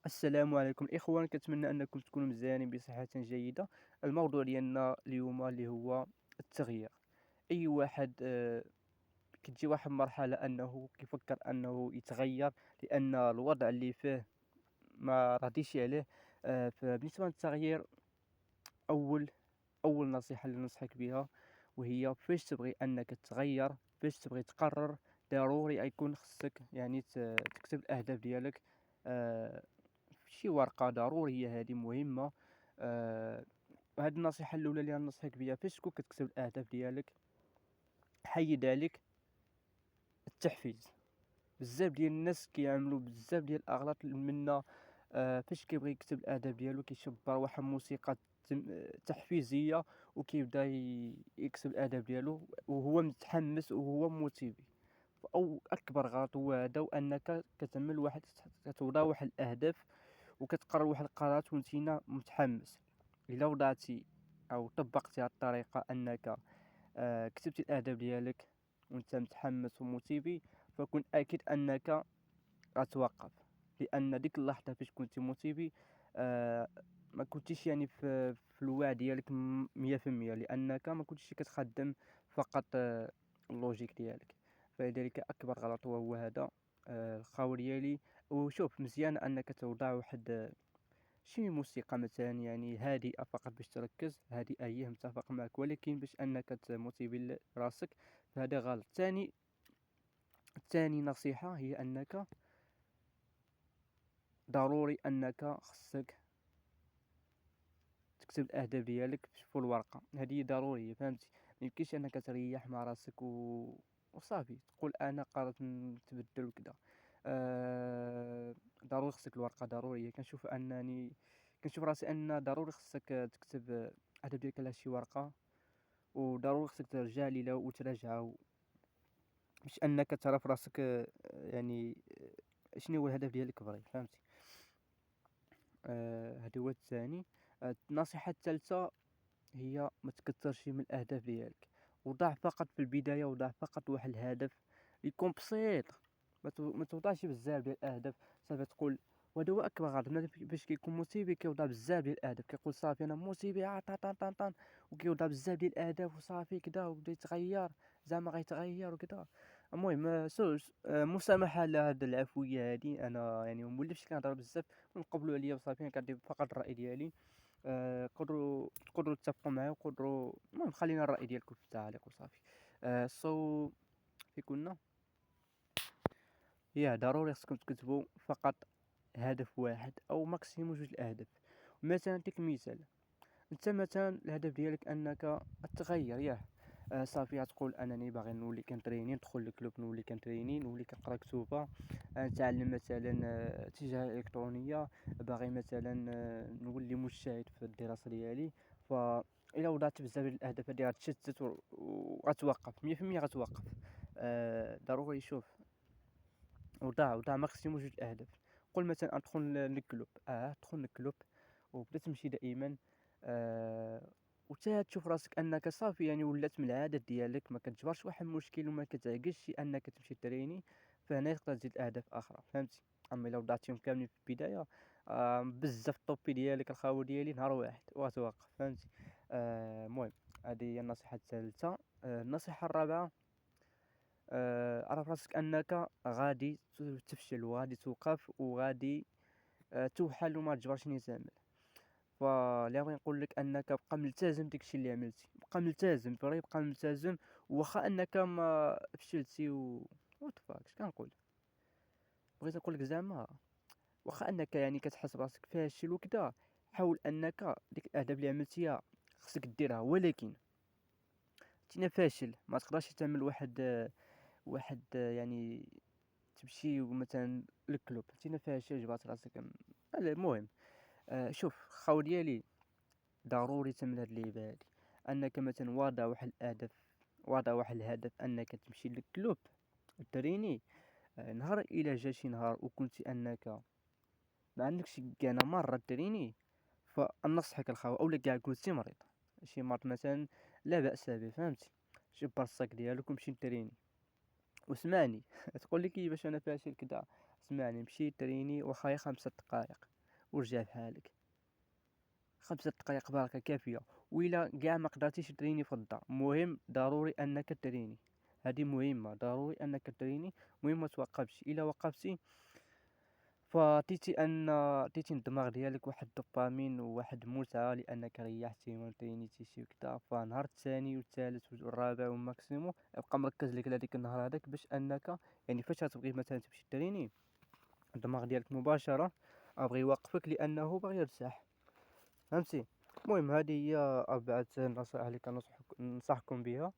السلام عليكم الإخوان، كنتمنى أنكم تكونوا مزيانين بصحة جيدة. الموضوع ديالنا اليوم اللي هو التغيير. أي واحد كتجي واحد مرحلة أنه كيفكر أنه يتغير، لأن الوضع اللي فيه ما راضيش عليه. فبالنسبة للتغيير، أول أول نصيحة اللي ننصحك بها، وهي فاش تبغي أنك تغير، فاش تبغي تقرر، ضروري يكون خصك يعني تكتب الأهداف ديالك آه، في شي ورقة. ضرورية، هذه مهمة. آه، هذه النصيحة الأولى اللي غنصحك بها، فاش تكون كتكتب الأهداف ديالك حيد عليك التحفيز. بزاف ديال الناس كيعملوا بزاف ديال الأغلاط منا. فاش كيبغي يكتب الأهداف ديالو كيشبر واحد الموسيقى تحفيزية، وكيبدا يكتب الأهداف ديالو وهو متحمس وهو موتيفي. أو أكبر غلط هو هذا، وأنك كتعمل واحد، كتوضع واحد الأهداف وكتقرر واحد القرارات وانتينا متحمس. إلا وضعتي أو طبقتي هاد الطريقة، أنك كتبتي الأهداف ديالك وانت متحمس وموتيفي، فكن أكيد أنك غتوقف. لأن ديك اللحظة فاش كنتي موتيفي، آه ما كنتيش يعني في الوعي ديالك 100%، لأنك ما كنتيش كتخدم فقط اللوجيك ديالك. فلذلك أكبر غلط وهو هذا. الخاور ديالي. وشوف، مزيان أنك توضع واحد شي موسيقى مثلا يعني هادئة فقط باش تركز، هادئة هي متفق معك، ولكن باش أنك تموتيفي راسك فهذا غلط. ثاني نصيحة هي أنك ضروري أنك خصك تكتب الأهداف ديالك في الورقة. هذه ضرورية، فهمتي؟ ميمكنش أنك تريح مع راسك وصافي تقول أنا قررت نتبدل وكذا. ضروري خصك الورقة، ضرورية. كنشوف راسي أن ضروري خصك تكتب الأهداف ديالك على شي ورقة، وضروري خصك ترجع ليها وتراجعها، باش أنك ترى في راسك يعني شنو هو الهدف ديالك فري، فهمتي؟ هذا هو الثاني. النصيحة الثالثة هي ما تكثرش من الأهداف ديالك. وضع فقط في البداية، وضع فقط واحد الهدف يكون بسيط. ما توضعش بزاف ديال الأهداف. صافي تقول، وهذا هو أكبر غلط. بنادم باش كيكون موتيفي كيوضع بزاف ديال الأهداف، كيقول صافي أنا موتيفي طان طان طان طان، وكيوضع بزاف ديال الأهداف وصافي كدا، وبدا يتغير، زعما غيتغير وكدا. المهم مسامحة على هاد العفوية هادي. أنا يعني مولفش كنهضر بزاف ونقبلوا عليا وصافي. أنا كنعطي فقط الرأي ديالي. تقدروا تتفقوا معايا، وقدروا المهم خلينا الرأي ديالكم في التعليق وصافي. في كنا ضروري خصكم تكتبوا فقط هدف واحد او ماكسيموم جوج الاهداف. مثلا نعطيك مثال، انت مثلا الهدف ديالك انك تغير، صافي غتقول انني باغي نولي كنتريني، ندخل للكلوب نولي كنتريني، نولي كنقرا كتوبه، نتعلم مثلا التجاره الالكترونيه، باغي مثلا نولي مجتهد في الدراسه ديالي. ف الا وضعت بزاف ديال الاهداف هذه غتشتت وغتوقف 100%، غتوقف. ضروري. شوف، وضع ماكسيموم جوج اهداف. قل مثلا ادخل للكلوب، ادخل للكلوب وبدا تمشي دائما. وتا تشوف راسك انك صافي يعني ولات من العادات ديالك، ما كتجبرش واحد المشكل وما كتعقلش انك تمشي تريني، فهنا تقدر تزيد اهداف اخرى، فهمتي؟ اما الا وضعتيهم كاملين في البدايه، بزاف الطوبي ديالك، الخاوي ديالي نهار واحد وغتوقف، فهمتي؟ المهم، هذه هي النصيحه الثالثه. النصيحه الرابعه، عرف راسك انك غادي تفشل وغادي توقف وغادي توحل وما تجبرش ني تعمل. فاللي بغي نقول لك انك بقى ملتزم داكشي اللي عملتي، بقى ملتزم فري، بقى ملتزم. واخا انك ما فشلتي وات فاك اش كنقول، بغيت نقول لك زعما واخا انك يعني كتحس براسك فاشل وكذا، حاول انك ديك الاهداف اللي عملتيها خصك ديرها. ولكن تينا فاشل ما تقدرش تعمل واحد يعني تمشي مثلا للكلوب تينا فاشل جبات راسك المهم. شوف خاو ديالي، ضروري تعمل هاد اللعيبه هادي، انك مثلا واضع واحد الهدف انك تمشي للكلوب تريني. نهار الى جا شي نهار وكنتي انك ما عندكش كاع مره تريني، فنصحك الخاوة، اولا كاع كنتي مريض، شي مرض مثلا لا بأس به، فهمتي؟ جيب الصاك ديالك ومشي تريني واسمعني. تقول لي كيفاش انا فاشل كذا؟ اسمعني، مشي تريني وخا 5 دقائق، ورجع بحالك. 5 دقائق بركة كافية. وإلا كاع ما قدرتيش تريني في الدار، مهم ضروري أنك تريني، هذه مهمة، ضروري أنك تريني. مهم ما توقفش، إلا وقفتي تيتي الدماغ ديالك واحد الدوبامين وواحد المتعة لأنك ريحتي ما ترينيتيش وكدا. فالنهار الثاني والثالث والرابع والماكسيموم ابقى مركز لك لهاديك النهار هذاك، باش أنك يعني فاش غتبغي مثلا تمشي تريني، الدماغ ديالك مباشرة أبغي يوقفك لأنه باغي يرتاح. فهمتي؟ المهم هذه هي 4 النصائح اللي ننصحكم بها.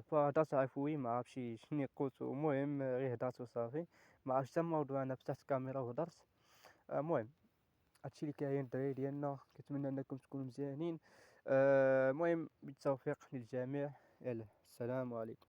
فهدرت عفوي ما عرفتش شنو قلت، المهم غير هدرت وصافي. ما عرفتش حتى الموضوع، انا فتحت الكاميرا وهدرت. المهم هادشي اللي كاين الدراري ديالنا، كنتمنى انكم تكونوا مزيانين. المهم بالتوفيق للجميع. يلا السلام عليكم.